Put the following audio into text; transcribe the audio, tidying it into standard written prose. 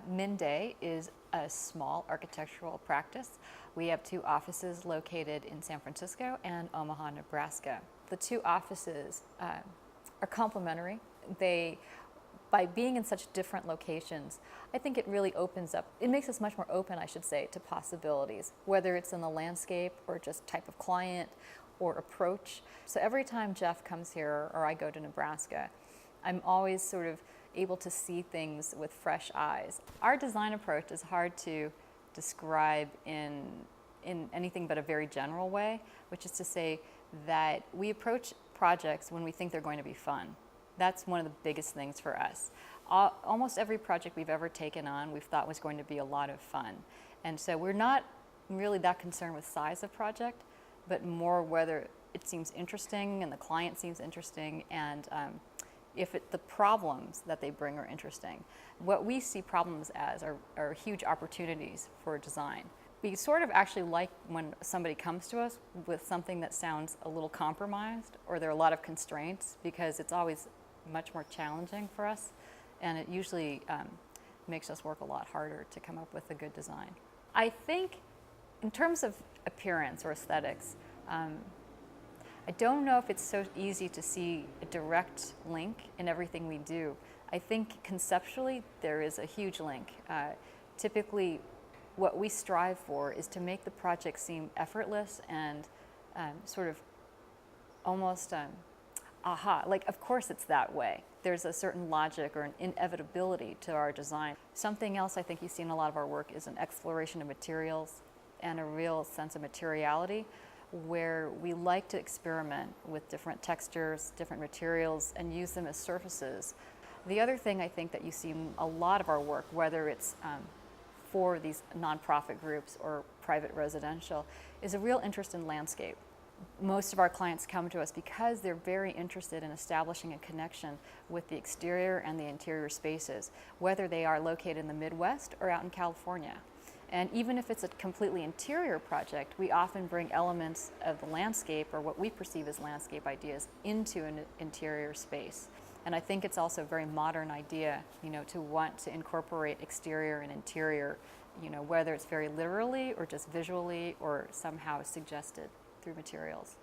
Minde is a small architectural practice. We have two offices located in San Francisco and Omaha, Nebraska. The two offices are complementary. By being in such different locations, I think it really opens up, it makes us much more open, I should say, to possibilities, whether it's in the landscape or just type of client or approach. So every time Jeff comes here or I go to Nebraska, I'm always sort of able to see things with fresh eyes. Our design approach is hard to describe in anything but a very general way, which is to say that we approach projects when we think they're going to be fun. That's one of the biggest things for us. Almost every project we've ever taken on, we've thought was going to be a lot of fun. And so we're not really that concerned with size of project, but more whether it seems interesting and the client seems interesting, and if the problems that they bring are interesting. What we see problems as are huge opportunities for design. We sort of actually like when somebody comes to us with something that sounds a little compromised or there are a lot of constraints, because it's always much more challenging for us, and it usually makes us work a lot harder to come up with a good design. I think in terms of appearance or aesthetics, I don't know if it's so easy to see a direct link in everything we do. I think conceptually there is a huge link. Typically, what we strive for is to make the project seem effortless and sort of almost like of course it's that way. There's a certain logic or an inevitability to our design. Something else I think you see in a lot of our work is an exploration of materials and a real sense of materiality, where we like to experiment with different textures, different materials, and use them as surfaces. The other thing I think that you see in a lot of our work, whether it's for these nonprofit groups or private residential, is a real interest in landscape. Most of our clients come to us because they're very interested in establishing a connection with the exterior and the interior spaces, whether they are located in the Midwest or out in California. And even if it's a completely interior project, we often bring elements of the landscape, or what we perceive as landscape ideas, into an interior space. And I think it's also a very modern idea, to want to incorporate exterior and interior, whether it's very literally or just visually or somehow suggested through materials.